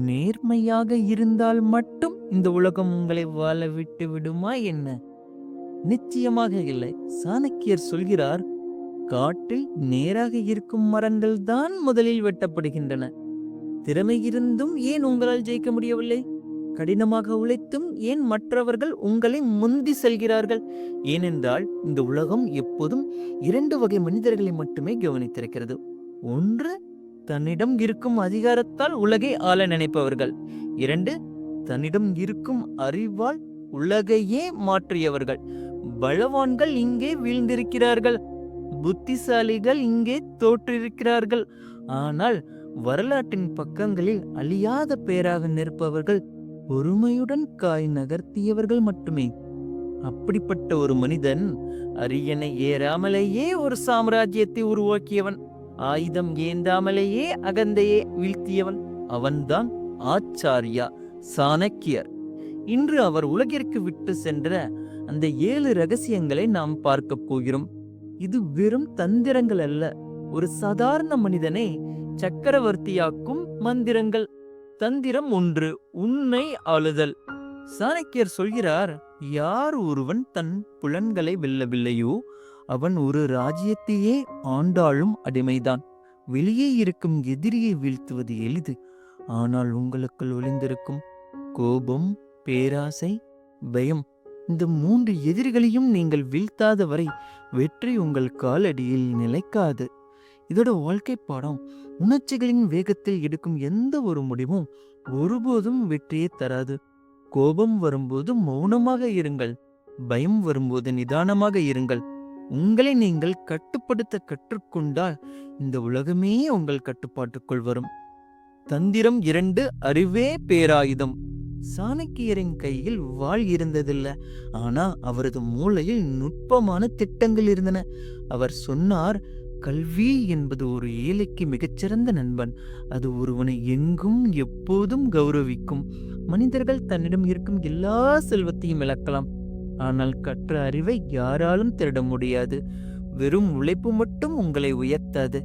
நேர்மையாக இருந்தால் மட்டும் இந்த உலகம் உங்களை வாழ விட்டு விடுமா என்ன? நிச்சயமாக இல்லை. சாணக்கியர் சொல்கிறார், காட்டில் நேராக இருக்கும் மரங்கள் தான் முதலில் வெட்டப்படுகின்றன. திறமை இருந்தும் ஏன் உங்களால் ஜெயிக்க முடியவில்லை? கடினமாக உழைத்தும் ஏன் மற்றவர்கள் உங்களை முந்தி செல்கிறார்கள்? ஏனென்றால் இந்த உலகம் எப்போதும் இரண்டு வகை மனிதர்களை மட்டுமே கவனித்திருக்கிறது. ஒன்று, தன்னிடம் இருக்கும் அதிகாரத்தால் உலகை ஆள நினைப்பவர்கள். இரண்டு, தன்னிடம் இருக்கும் அறிவால் உலகையே மாற்றியவர்கள். பலவான்கள் இங்கே வீழ்ந்திருக்கிறார்கள், புத்திசாலிகள் இங்கே தோற்றிருக்கிறார்கள். ஆனால் வரலாற்றின் பக்கங்களில் அழியாத பேராக நிற்பவர்கள் பொறுமையுடன் காய் நகர்த்தியவர்கள் மட்டுமே. அப்படிப்பட்ட ஒரு மனிதன் அரியணை ஏறாமலேயே ஒரு சாம்ராஜ்யத்தை உருவாக்கியவன். ஆயுதம் ஏந்தாமலேயே அகந்தையே வீழ்த்தியவன். அவன்தான் ஆச்சாரியா சாணக்கியர். இன்று அவர் உலகிற்கு விட்டு சென்ற அந்த 7 ரகசியங்களை நாம் பார்க்க போகிறோம். இது வெறும் தந்திரங்கள் அல்ல, ஒரு சாதாரண மனிதனை சக்கரவர்த்தியாக்கும் மந்திரங்கள். தந்திரம் 1, உன்னை ஆளுதல். சாணக்கியர் சொல்கிறார், யார் ஒருவன் தன் புலன்களை வெல்லவில்லையோ அவன் ஒரு ராஜ்யத்தையே ஆண்டாளும் அடிமைதான். வெளியே இருக்கும் எதிரியை வீழ்த்துவது எளிது, ஆனால் உங்களுக்குள் ஒளிந்திருக்கும் கோபம், பேராசை, பயம், இந்த 3 எதிரிகளையும் நீங்கள் வீழ்த்தாத வரை வெற்றி உங்கள் காலடியில் நிலைக்காது. இதோட வாழ்க்கை பாடம், உணர்ச்சிகளின் வேகத்தில் எடுக்கும் எந்த ஒரு முடிவும் ஒருபோதும் வெற்றியை தராது. கோபம் வரும்போது மௌனமாக இருங்கள், பயம் வரும்போது நிதானமாக இருங்கள். உங்களை நீங்கள் கட்டுப்படுத்த கற்றுக்கொண்டால் இந்த உலகமே உங்கள் கட்டுப்பாட்டுக்குள் வரும். தந்திரம் 2, அறிவே பேராயுதம். சாணக்கியரின் கையில் வாள் இருந்ததில்ல, ஆனா அவரது மூளையில் நுட்பமான திட்டங்கள் இருந்தன. அவர் சொன்னார், கல்வி என்பது ஒரு ஏழைக்கு மிகச்சிறந்த நண்பன். அது ஒருவனை எங்கும் எப்போதும் கௌரவிக்கும். மனிதர்கள் தன்னிடம் இருக்கும் எல்லா செல்வத்தையும் இழக்கலாம், ஆனால் கற்ற அறிவை யாராலும் திருட முடியாது. வெறும் உழைப்பு மட்டும் உங்களை உயர்த்தாது.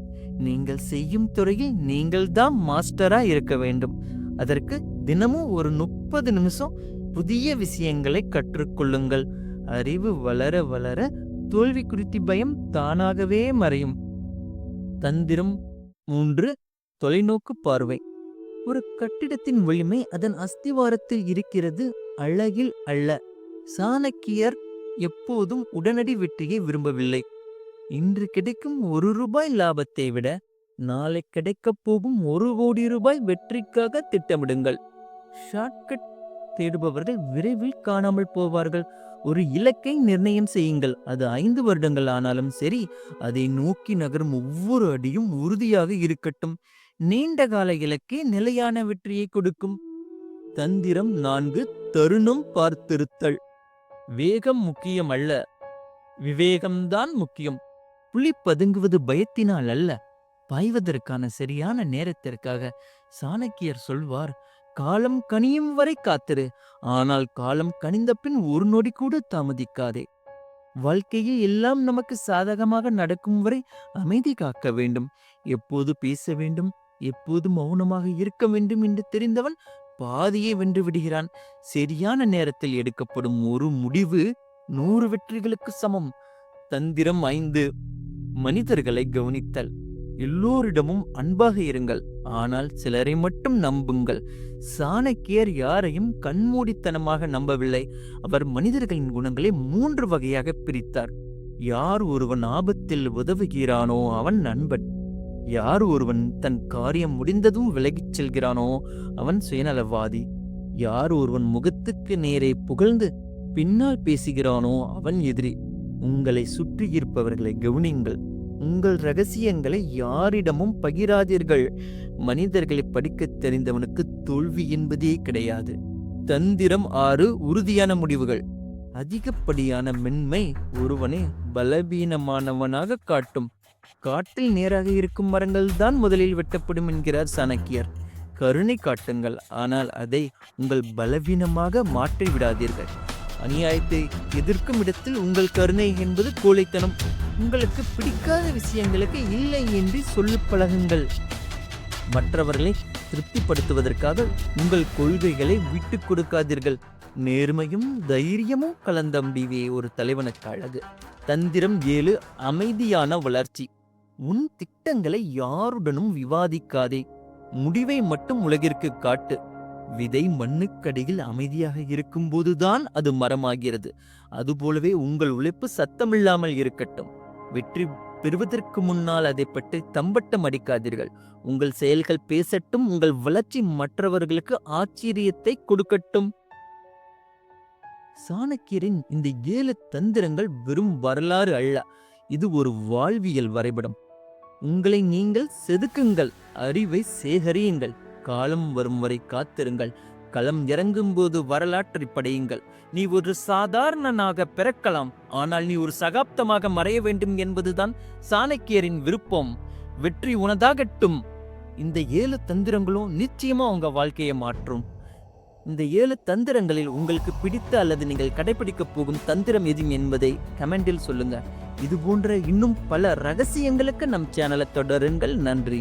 நீங்கள் செய்யும் துறையில் நீங்கள் தான் மாஸ்டரா இருக்க வேண்டும். அதற்கு தினமும் ஒரு 30 நிமிஷம் புதிய விஷயங்களை கற்றுக்கொள்ளுங்கள். அறிவு வளர வளர தோல்வி குறித்து பயம் தானாகவே மறையும். தந்திரம் 3, தொலைநோக்கு பார்வை. ஒரு கட்டிடத்தின் வலிமை அதன் அஸ்திவாரத்தில் இருக்கிறது, அழகில் அல்ல. சாணக்கியர் எப்போதும் உடனடி வெற்றியை விரும்பவில்லை. இன்று கிடைக்கும் 1 ரூபாய் லாபத்தை விட நாளை கிடைக்கப் போகும் 1 கோடி ரூபாய் வெற்றிக்காக திட்டமிடுங்கள். ஷார்ட்கட் தேடுபவர்கள் விரைவில் காணாமல் போவார்கள். ஒரு இலக்கை நிர்ணயம் செய்யுங்கள். அது 5 வருடங்கள் ஆனாலும் சரி, அதை நோக்கி நகரும் ஒவ்வொரு அடியும் உறுதியாக இருக்கட்டும். நீண்டகால இலக்கே நிலையான வெற்றியை கொடுக்கும். தந்திரம் 4, தருணம் பார்த்திருத்தல். வேகம் முக்கியம் அல்ல, விவேகம்தான் முக்கியம். புலி பதுங்குவது பயத்தினால் அல்ல, பாய்வதற்கான சரியான நேரத்திற்காக. சாணக்கியர் சொல்வார், காலம் கனியும் வரை காத்திரு, ஆனால் காலம் கனிந்த பின் ஒரு நொடி கூட தாமதிக்காதே. வாழ்க்கையில் எல்லாம் நமக்கு சாதகமாக நடக்கும் வரை அமைதி காக்க வேண்டும். எப்போது பேச வேண்டும், எப்போது மௌனமாக இருக்க வேண்டும் என்று தெரிந்தவன் பாதியை வென்று விடுகிறான். சரியான நேரத்தில் எடுக்கப்படும் ஒரு முடிவு 100 வெற்றிகளுக்கு சமம். தந்திரம் 5, மனிதர்களை கவனித்தல். எல்லோரிடமும் அன்பாக இருங்கள், ஆனால் சிலரை மட்டும் நம்புங்கள். சாணக்கியர் யாரையும் கண்மூடித்தனமாக நம்பவில்லை. அவர் மனிதர்களின் குணங்களை 3 வகையாக பிரித்தார். யார் ஒருவன் ஆபத்தில் உதவுகிறானோ அவன் நண்பன். யார் ஒருவன் தன் காரியம் முடிந்ததும் விலகிச் செல்கிறானோ அவன் சுயநலவாதி. யார் ஒருவன் முகத்துக்கு நேரே புகழ்ந்து பின்னால் பேசுகிறானோ அவன் எதிரி. உங்களை சுற்றி இருப்பவர்களை கவனியுங்கள். உங்கள் ரகசியங்களை யாரிடமும் பகிராதீர்கள். மனிதர்களை படிக்கத் தெரிந்தவனுக்கு தோல்வி என்பதே கிடையாது. தந்திரம் 6, உறுதியான முடிவுகள். அதிகப்படியான மென்மை ஒருவனை பலவீனமானவனாக காட்டும். காட்டில் நேராக இருக்கும் மரங்கள் தான் முதலில் வெட்டப்படும் என்கிறார் சாணக்கியர். கருணை காட்டுங்கள், ஆனால் அதை உங்கள் பலவீனமாக மாற்றி விடாதீர்கள். அநியாயத்தை எதிர்க்கும் இடத்தில் உங்கள் கருணை என்பது கோழைத்தனம். உங்களுக்கு பிடிக்காத விஷயங்களுக்கு இல்லை என்று சொல்லி பழகுங்கள். மற்றவர்களை திருப்திப்படுத்துவதற்காக உங்கள் கொள்கைகளை விட்டுக் கொடுக்காதீர்கள். நேர்மையும் தைரியமும் கலந்த முடிவே ஒரு தலைவனுக்கு அழகு. தந்திரம் 7 அமைதியான வளர்ச்சி. உன் திட்டங்களை யாருடனும் விவாதிக்காதே. முடிவை மட்டும் உலகிற்கு காட்டு. விதை மண்ணுக்கடியில் அமைதியாக இருக்கும்போதுதான் அது மரமாகிறது. அதுபோலவே உங்கள் உழைப்பு சத்தமில்லாமல் இருக்கட்டும். வெற்றி பெறுவதற்கு முன்னால் அதை பற்றி தம்பட்டம் அடிக்காதீர்கள். உங்கள் செயல்கள் பேசட்டும். உங்கள் வளர்ச்சி மற்றவர்களுக்கு ஆச்சரியத்தை கொடுக்கட்டும். சாணக்கியரின் இந்த 7 தந்திரங்கள் வெறும் வரலாறு அல்ல, இது ஒரு வாழ்வியல் வரைபடம். உங்களை நீங்கள் செதுக்குங்கள், அறிவை சேகரியுங்கள், காலம் வரும் வரை காத்திருங்கள், களம் இறங்கும்போது வரலாற்றை படையுங்கள். நீ ஒரு சாதாரணனாக பிறக்கலாம், ஆனால் நீ ஒரு சகாப்தமாக மறைய வேண்டும் என்பதுதான் சாணக்கியரின் விருப்பம். வெற்றி உனதாகட்டும். இந்த 7 தந்திரங்களும் நிச்சயமா உங்க வாழ்க்கையை மாற்றும். இந்த 7 தந்திரங்களில் உங்களுக்கு பிடித்த அல்லது நீங்கள் கடைபிடிக்கப் போகும் தந்திரம் எது என்பதை கமெண்டில் சொல்லுங்க. இது போன்ற இன்னும் பல ரகசியங்களுக்கு நம் சேனலை தொடருங்கள். நன்றி.